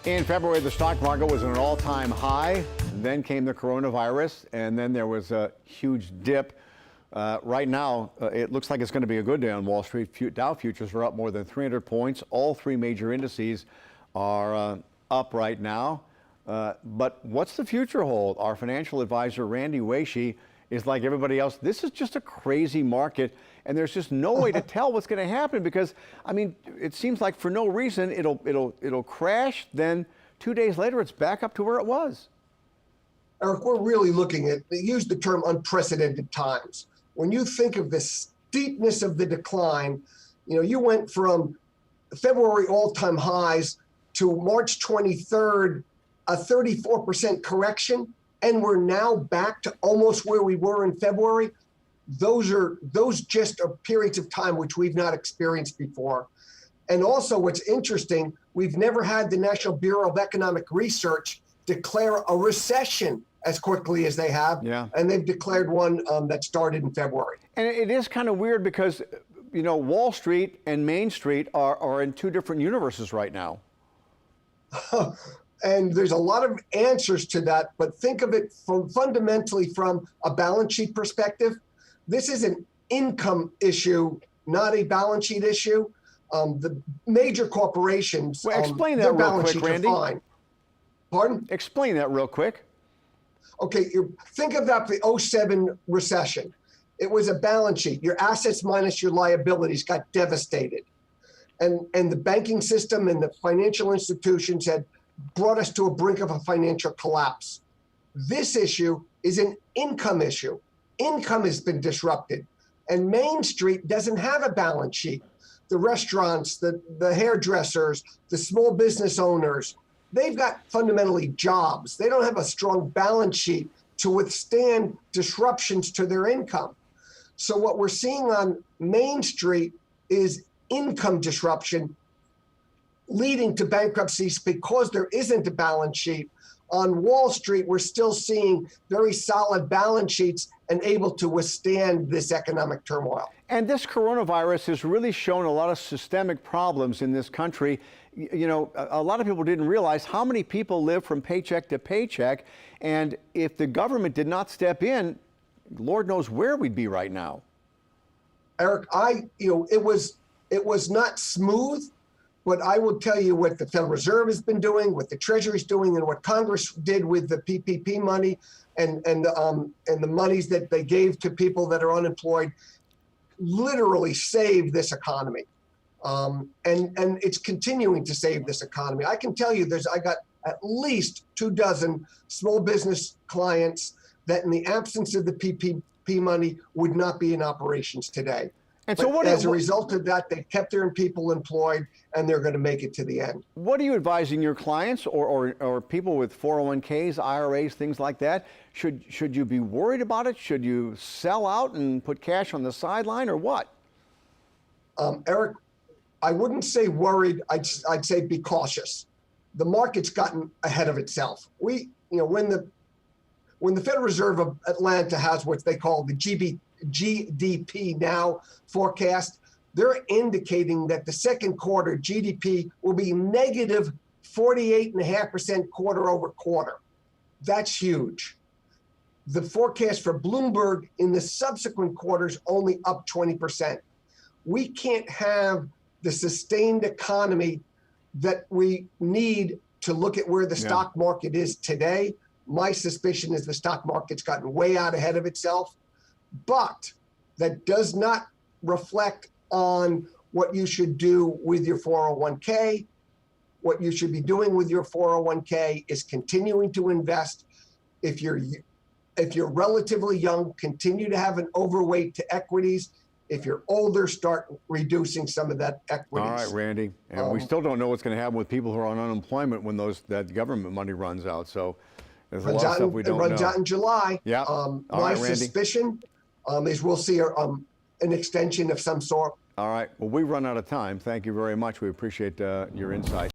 In February, the stock market was at an all-time high. Then came the coronavirus, and then there was a huge dip. Right now, it looks like it's going to be a good day on Wall Street. Dow futures are up more than 300 points. All three major indices are up right now. But what's the future hold? Our financial advisor, Randy Waesche, is like everybody else. This is just a crazy market, and there's just no way to tell what's going to happen because, I mean, it seems like for no reason it'll crash. Then 2 days later, it's back up to where it was. Eric, we're really looking at, they use the term unprecedented times. When you think of the steepness of the decline, you know, you went from February all-time highs to March 23rd, a 34% correction, and we're now back to almost where we were in February. Those just are periods of time which we've not experienced before. And also what's interesting, we've never had the National Bureau of Economic Research declare a recession as quickly as they have. Yeah. And they've declared one that started in February. And it is kind of weird because, you know, Wall Street and Main Street are in two different universes right now. And there's a lot of answers to that, but think of it fundamentally from a balance sheet perspective. This is an income issue, not a balance sheet issue. The major corporations, well, explain that real quick, Randy. Pardon? Explain that real quick. Okay, think of that, the 07 recession. It was a balance sheet. Your assets minus your liabilities got devastated. And the banking system and the financial institutions had brought us to a brink of a financial collapse. This issue is an income issue. Income has been disrupted. And Main Street doesn't have a balance sheet. The restaurants, the hairdressers, the small business owners, they've got fundamentally jobs. They don't have a strong balance sheet to withstand disruptions to their income. So what we're seeing on Main Street is income disruption leading to bankruptcies because there isn't a balance sheet. On Wall Street, we're still seeing very solid balance sheets and able to withstand this economic turmoil. And this coronavirus has really shown a lot of systemic problems in this country. You know, a lot of people didn't realize how many people live from paycheck to paycheck. And if the government did not step in, Lord knows where we'd be right now. Eric, it was not smooth, but I will tell you what the Federal Reserve has been doing, what the Treasury's doing, and what Congress did with the PPP money and the monies that they gave to people that are unemployed literally saved this economy. And it's continuing to save this economy. I can tell you I got at least 24 small business clients that in the absence of the PPP money would not be in operations today. And so as a result of that, they kept their people employed, and they're going to make it to the end. What are you advising your clients or people with 401ks, IRAs, things like that? Should you be worried about it? Should you sell out and put cash on the sideline, or what? Eric, I wouldn't say worried. I'd say be cautious. The market's gotten ahead of itself. When the Federal Reserve of Atlanta has what they call the GDP now forecast, they're indicating that the second quarter GDP will be negative 48.5% quarter over quarter. That's huge. The forecast for Bloomberg in the subsequent quarters only up 20%. We can't have the sustained economy that we need to look at where the stock market is today. My suspicion is the stock market's gotten way out ahead of itself. But that does not reflect on what you should do with your 401k. What you should be doing with your 401k is continuing to invest. If you're relatively young, continue to have an overweight to equities. If you're older, start reducing some of that equities. All right, Randy. And we still don't know what's going to happen with people who are on unemployment when that government money runs out. So there's a lot of stuff we don't know. It runs out in July. Yeah. My suspicion is we'll see an extension of some sort. All right. Well, we run out of time. Thank you very much. We appreciate your insight.